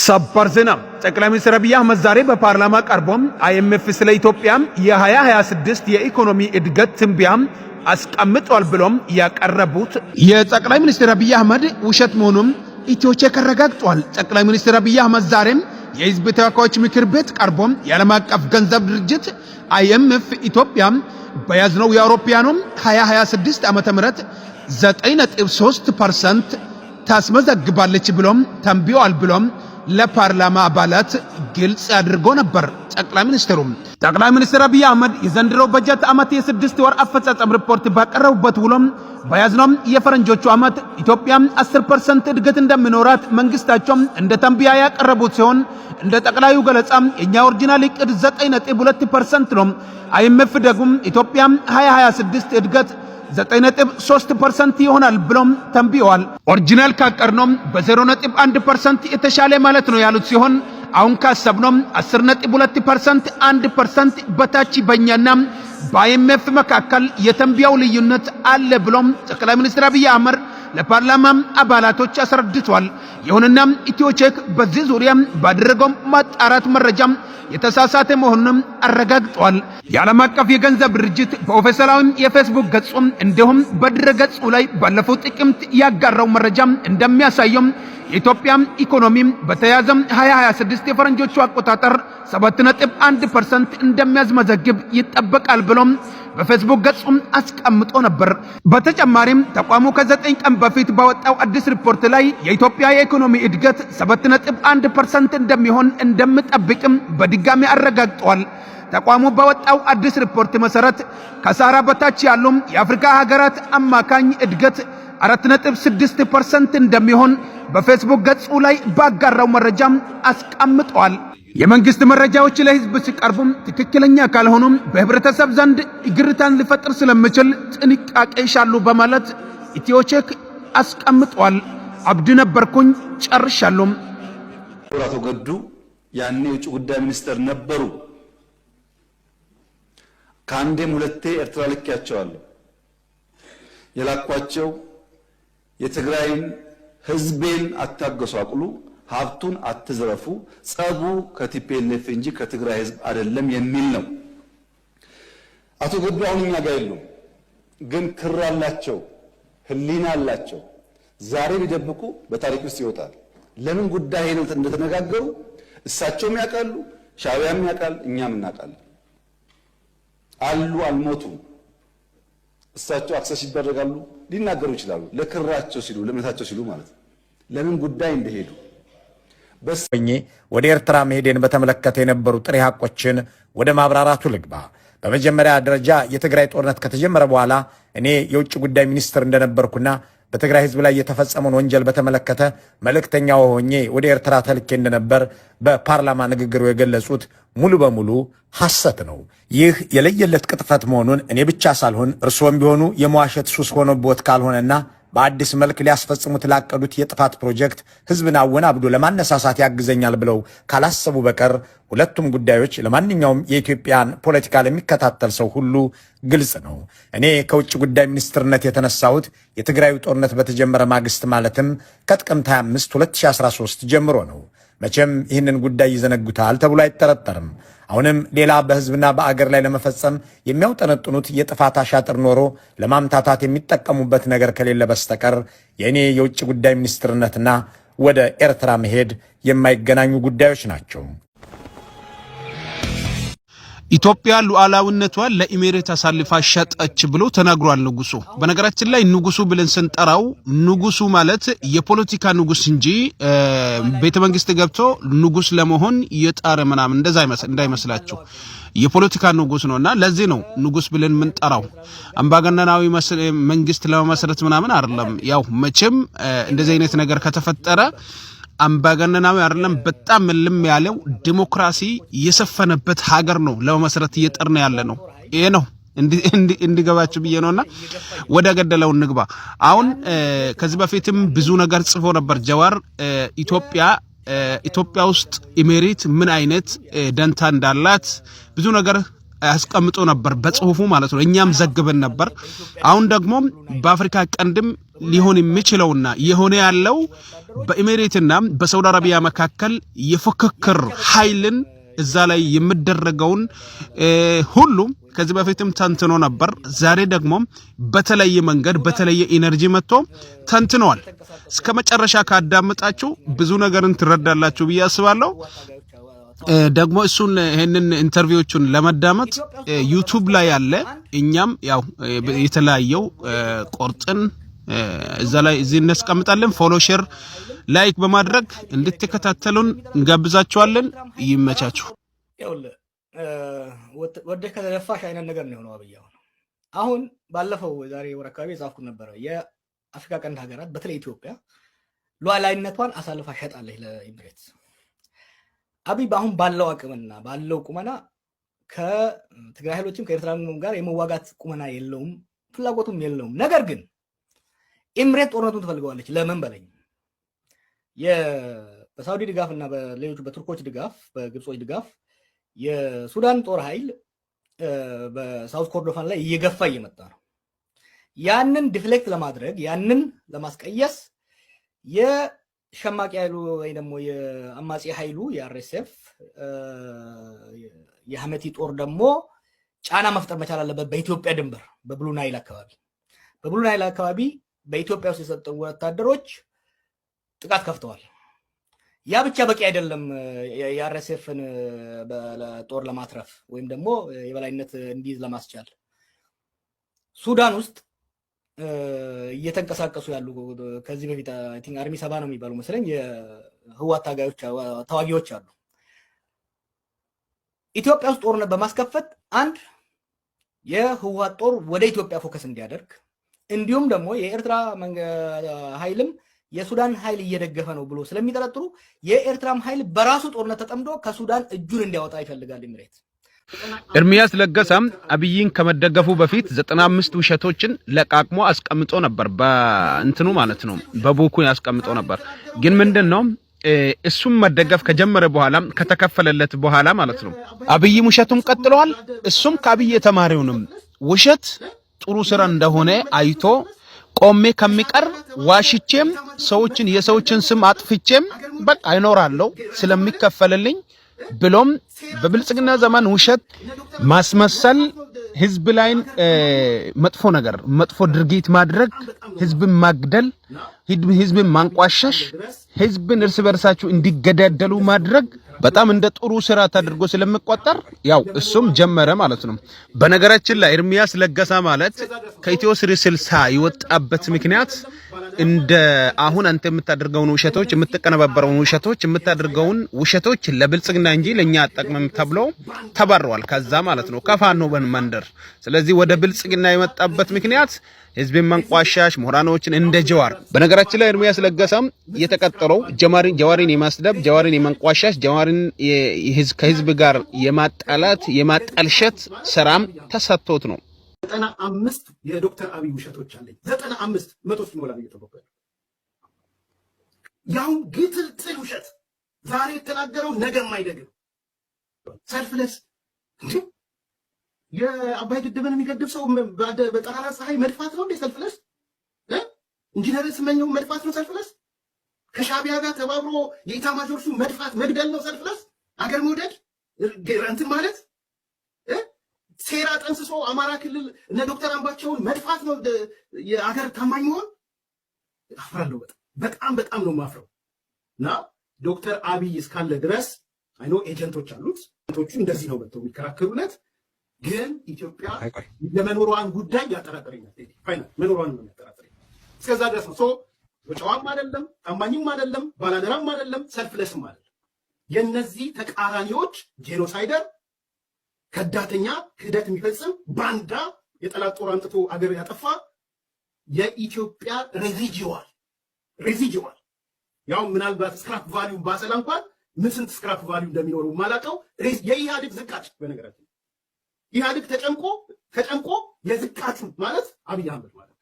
ሰበር ዜና ጠቅላይ ሚኒስትር አብይ አህመድ ዛሬ በፓርላማ ቀርቦም አይኤምኤፍ ስለ ኢትዮጵያ የ2026 የኢኮኖሚ እድገት ትንበያ አስቀምጧል ብሎም ያቀረቡት የጠቅላይ ሚኒስትር አብይ አህመድ ውሸት መሆኑን ኢትዮቼክ አረጋግጧል። ጠቅላይ ሚኒስትር አብይ አህመድ ዛሬም የህዝብ ተወካዮች ምክር ቤት ቀርቦም የዓለም አቀፍ ገንዘብ ድርጅት አይኤምኤፍ ኢትዮጵያ በያዝነው የአውሮፓውያኑ 2026 ዓመተ ምህረት 9.3% ታስመዘግባለች ብሎም ተንብዮአል ብሎም ለፓርላማ አባላት ግልጽ አድርጎ ነበር። ጠቅላይ ሚኒስትር አብይ አህመድ የዘንድሮው በጀት ዓመት የ6 ወር አፈጻጸም ሪፖርት ባቀረቡበት ውሎም በያዝነው የፈረንጆቹ ዓመት ኢትዮጵያ 10% እድገት እንደሚኖራት መንግስታቸው እንደ ተንብያ ያቀረቡት ሲሆን እንደ ጠቅላዩ ገለጻ የኛ ኦሪጂናል እቅድ 9.2% ነው። አይኤምኤፍ ደግሞ ኢትዮጵያ 2026 እድገት 9.3% ይሆናል ብሎም ተንብዮአል። ኦሪጂናል ካቀርነው በ0.1% የተሻለ ማለት ነው ያሉት ሲሆን አሁን ካሰብነው 10.2% 1% በታች በእኛና በአይኤምኤፍ መካከል የተንብያው ልዩነት አለ ብሎም ጠቅላይ ሚኒስትር አብይ አህመድ ለፓርላማ አባላቶች አስረድቷል። ይሁንና ኢትዮቼክ በዚህ ዙሪያ ባደረገው ማጣራት መረጃ የተሳሳተ መሆኑን አረጋግጧል። የዓለም አቀፍ የገንዘብ ድርጅት በኦፊሴላዊ የፌስቡክ ገጹ እንዲሁም በድረ ገጹ ላይ ባለፈው ጥቅምት ያጋራው መረጃ እንደሚያሳየው የኢትዮጵያ ኢኮኖሚ በተያዘው 2026 የፈረንጆቹ አቆጣጠር 7.1% እንደሚያስመዘግብ ይጠበቃል ብሎም በፌስቡክ ገጹ አስቀምጦ ነበር። በተጨማሪም ተቋሙ ከ9 ቀን በፊት ባወጣው አዲስ ሪፖርት ላይ የኢትዮጵያ የኢኮኖሚ እድገት 7.1% እንደሚሆን እንደምጠብቅም በድጋሚ አረጋግጧል። ተቋሙ ባወጣው አዲስ ሪፖርት መሰረት ከሳራ በታች ያሉ የአፍሪካ ሀገራት አማካኝ እድገት 4.6% እንደሚሆን በፌስቡክ ገጹ ላይ ባጋራው መረጃ አስቀምጧል። የመንግስት መረጃዎች ለህዝብ ሲቀርቡም ትክክለኛ ካልሆኑም በህብረተሰብ ዘንድ ግርታን ሊፈጥር ስለሚችል ጥንቃቄ ይሻሉ በማለት ኢትዮቼክ አስቀምጧል። አብዲ ነበርኩኝ፣ ጨርሻለሁ። አቶ ገዱ ያኔ የውጭ ጉዳይ ሚኒስትር ነበሩ። ከአንዴም ሁለቴ ኤርትራ ልኬያቸዋለሁ። የላኳቸው የትግራይን ህዝቤን አታገሷቅሉ፣ ሀብቱን አትዝረፉ፣ ጸቡ ከቲፒኤልኤፍ እንጂ ከትግራይ ህዝብ አይደለም የሚል ነው። አቶ ገዱ አሁን እኛ ጋር የሉም፣ ግን ክር አላቸው፣ ህሊና አላቸው። ዛሬ ቢደብቁ በታሪክ ውስጥ ይወጣል። ለምን ጉዳይ ነው እንደተነጋገሩ እሳቸውም ያውቃሉ፣ ሻዕቢያም ያውቃል፣ እኛም እናውቃለን። አሉ አልሞቱም። እሳቸው አክሰስ ይደረጋሉ፣ ሊናገሩ ይችላሉ። ለክራቸው ሲሉ ለእምነታቸው ሲሉ ማለት ነው። ለምን ጉዳይ እንደሄዱ ወደ ኤርትራ መሄድን በተመለከተ የነበሩ ጥሬ ሐቆችን ወደ ማብራራቱ ልግባ። በመጀመሪያ ደረጃ የትግራይ ጦርነት ከተጀመረ በኋላ እኔ የውጭ ጉዳይ ሚኒስትር እንደነበርኩና በትግራይ ህዝብ ላይ የተፈጸመውን ወንጀል በተመለከተ መልእክተኛው ሆኜ ወደ ኤርትራ ተልኬ እንደነበር በፓርላማ ንግግሩ የገለጹት ሙሉ በሙሉ ሐሰት ነው። ይህ የለየለት ቅጥፈት መሆኑን እኔ ብቻ ሳልሆን እርስዎም ቢሆኑ የመዋሸት ሱስ ሆኖቦት ካልሆነና በአዲስ መልክ ሊያስፈጽሙት ላቀዱት የጥፋት ፕሮጀክት ህዝብን አወናብዶ ለማነሳሳት ያግዘኛል ብለው ካላሰቡ በቀር ሁለቱም ጉዳዮች ለማንኛውም የኢትዮጵያን ፖለቲካ ለሚከታተል ሰው ሁሉ ግልጽ ነው። እኔ ከውጭ ጉዳይ ሚኒስትርነት የተነሳሁት የትግራዩ ጦርነት በተጀመረ ማግስት ማለትም ከጥቅምት 25 2013 ጀምሮ ነው። መቼም ይህንን ጉዳይ ይዘነጉታል ተብሎ አይጠረጠርም። አሁንም ሌላ በህዝብና በአገር ላይ ለመፈጸም የሚያውጠነጥኑት የጥፋት አሻጥር ኖሮ ለማምታታት የሚጠቀሙበት ነገር ከሌለ በስተቀር የእኔ የውጭ ጉዳይ ሚኒስትርነትና ወደ ኤርትራ መሄድ የማይገናኙ ጉዳዮች ናቸው። ኢትዮጵያ ሉዓላዊነቷን ለኢሚሬት አሳልፋ ሸጠች ብሎ ተናግሯል ንጉሱ። በነገራችን ላይ ንጉሱ ብለን ስንጠራው ንጉሱ ማለት የፖለቲካ ንጉስ እንጂ ቤተ መንግስት ገብቶ ንጉስ ለመሆን የጣረ ምናምን እንደዛ እንዳይመስላችሁ የፖለቲካ ንጉስ ነውና ለዚህ ነው ንጉስ ብለን ምንጠራው። አምባገነናዊ መንግስት ለመመስረት ምናምን አይደለም። ያው መቼም እንደዚህ አይነት ነገር ከተፈጠረ አምባገነናዊ አይደለም፣ በጣም ምልም ያለው ዲሞክራሲ የሰፈነበት ሀገር ነው ለመመስረት እየጠርነ ያለ ነው። ይሄ ነው እንዲገባችሁ ብዬ ነውና ወደ ገደለው እንግባ። አሁን ከዚህ በፊትም ብዙ ነገር ጽፎ ነበር ጀዋር ኢትዮጵያ ውስጥ ኢሚሬት ምን አይነት ደንታ እንዳላት ብዙ ነገር አስቀምጦ ነበር በጽሁፉ ማለት ነው። እኛም ዘግበን ነበር። አሁን ደግሞ በአፍሪካ ቀንድም ሊሆን የሚችለውና የሆነ ያለው በኤሚሬትና በሳውዲ አረቢያ መካከል የፉክክር ኃይልን እዛ ላይ የሚደረገውን ሁሉ ከዚህ በፊትም ተንትኖ ነበር። ዛሬ ደግሞ በተለየ መንገድ በተለየ ኢነርጂ መጥቶ ተንትነዋል። እስከ መጨረሻ ካዳመጣችሁ ብዙ ነገርን ትረዳላችሁ ብዬ አስባለሁ። ደግሞ እሱን ይሄንን ኢንተርቪዎቹን ለመዳመጥ ዩቲዩብ ላይ ያለ እኛም ያው የተለያየው ቆርጥን እዛ ላይ እዚህ እናስቀምጣለን። ፎሎ ሼር ላይክ በማድረግ እንድትከታተሉን እንጋብዛችኋለን። ይመቻችሁ። ወደ ከተደፋሽ አይነት ነገር ነው አብይ አሁን ባለፈው ዛሬ ወር አካባቢ የጻፍኩት ነበር። የአፍሪካ ቀንድ ሀገራት በተለይ ኢትዮጵያ ሉዓላዊነቷን አሳልፋ ሸጣለች ለኤሚሬትስ። አብይ አሁን ባለው አቅምና ባለው ቁመና ከትግራይ ኃይሎችም ከኤርትራ ጋር የመዋጋት ቁመና የለውም፣ ፍላጎቱም የለውም። ነገር ግን ኤሚሬት ጦርነቱን ትፈልገዋለች። ለምን በለኝ በሳውዲ ድጋፍና በሌሎች በቱርኮች ድጋፍ በግብጾች ድጋፍ የሱዳን ጦር ኃይል በሳውት ኮርዶፋን ላይ እየገፋ እየመጣ ነው። ያንን ዲፍሌክት ለማድረግ ያንን ለማስቀየስ የሸማቂ ኃይሉ ወይ ደግሞ የአማጺ ኃይሉ የአርኤስኤፍ የሐመቲ ጦር ደግሞ ጫና መፍጠር መቻል አለበት በኢትዮጵያ ድንበር በብሉ ናይል አካባቢ በኢትዮጵያ ውስጥ የሰጠው ወታደሮች ጥቃት ከፍተዋል። ያ ብቻ በቂ አይደለም። የአርኤስኤፍን ጦር ለማትረፍ ወይም ደግሞ የበላይነት እንዲይዝ ለማስቻል ሱዳን ውስጥ እየተንቀሳቀሱ ያሉ ከዚህ በፊት አይ ቲንክ አርሚ 70 ነው የሚባሉ መሰለኝ የህወሓት ተዋጊዎች አሉ። ኢትዮጵያ ውስጥ ጦርነት በማስከፈት አንድ የህወሓት ጦር ወደ ኢትዮጵያ ፎከስ እንዲያደርግ እንዲሁም ደግሞ የኤርትራ ኃይልም የሱዳን ኃይል እየደገፈ ነው ብሎ ስለሚጠረጥሩ የኤርትራም ኃይል በራሱ ጦርነት ተጠምዶ ከሱዳን እጁን እንዲያወጣ ይፈልጋል ኤሚሬት። ኤርሚያስ ለገሰም አብይን ከመደገፉ በፊት 95 ውሸቶችን ለቃቅሞ አስቀምጦ ነበር። በእንትኑ ማለት ነው በቡኩ ያስቀምጦ ነበር። ግን ምንድነው እሱም መደገፍ ከጀመረ በኋላ ከተከፈለለት በኋላ ማለት ነው አብይም ውሸቱን ቀጥሏል። እሱም ከአብይ የተማሪውንም ውሸት ጥሩ ስራ እንደሆነ አይቶ ቆሜ ከሚቀር ዋሽቼም ሰዎችን የሰዎችን ስም አጥፍቼም በቃ አይኖራለሁ ስለሚከፈልልኝ ብሎም በብልጽግና ዘመን ውሸት ማስመሰል ህዝብ ላይ መጥፎ ነገር መጥፎ ድርጊት ማድረግ ህዝብን ማግደል ህዝብን ማንቋሸሽ ህዝብን እርስ በርሳቸው እንዲገዳደሉ ማድረግ በጣም እንደ ጥሩ ስራ ተደርጎ ስለሚቆጠር ያው እሱም ጀመረ ማለት ነው። በነገራችን ላይ ኤርሚያስ ለገሰ ማለት ከኢትዮ 360 ይወጣበት ምክንያት እንደ አሁን አንተ የምታደርገውን ውሸቶች የምትቀነባበረውን ውሸቶች የምታደርገውን ውሸቶች ለብልጽግና እንጂ ለኛ አጠቅመም ተብሎ ተባረዋል። ከዛ ማለት ነው ከፋኖ መንደር። ስለዚህ ወደ ብልጽግና የመጣበት ምክንያት ህዝብን መንቋሻሽ ምሁራኖችን እንደ ጀዋር በነገራችን ላይ ኤርሚያስ ለገሰም የተቀጠለው ጀዋሪን የማስደብ ጀዋሪን የመንቋሻሽ ጀዋሪን ከህዝብ ጋር የማጣላት የማጣልሸት ስራም ተሰጥቶት ነው። 95 የዶክተር አብይ ውሸቶች አለኝ 95 መቶ ሲሞላ ነው የተቦከለ ያው ግትልትል ውሸት ዛሬ የተናገረው ነገ የማይደግም ሰልፍለስ የአባይ ግድብን የሚገድብ ሰው በጠራራ ፀሐይ መድፋት ነው እንዴ ሰልፍለስ? ኢንጂነር ስመኘው መድፋት ነው ሰልፍለስ? ከሻቢያ ጋር ተባብሮ የኢታማዦር ሹም መድፋት መግደል ነው ሰልፍለስ? አገር መውደድ እንትን ማለት ሴራ ጠንስሶ አማራ ክልል እነ ዶክተር አምባቸውን መድፋት ነው የአገር ታማኝ መሆን? አፍራለሁ። በጣም ነው ማፍረው። እና ዶክተር አብይ እስካለ ድረስ አይኖ ኤጀንቶች አሉት። ኤጀንቶቹ እንደዚህ ነው መጥተው የሚከራከሩለት። ግን ኢትዮጵያ ለመኖሯን ጉዳይ ያጠራጥረኛል። ፋይናል መኖሯን ነው ያጠራጥረኛል። እስከዛ ድረስ ነው ወጫዋም አይደለም ታማኝም አይደለም ባላደራም አይደለም ሰልፍለስም አይደለም። የነዚህ ተቃራኒዎች ጄኖሳይደር ከዳተኛ ክህደት የሚፈጽም ባንዳ የጠላት ጦር አንጥቶ አገር ያጠፋ የኢትዮጵያ ሬዚጂዋል ያው ምናልባት ስክራፕ ቫልዩ ባሰላ እንኳን ምን ስንት ስክራፕ ቫልዩ እንደሚኖረው ማላቀው የኢህአዴግ ዝቃጭ በነገራችን ኢህአዴግ ተጨንቆ የዝቃጩ ማለት አብይ አህመድ ማለት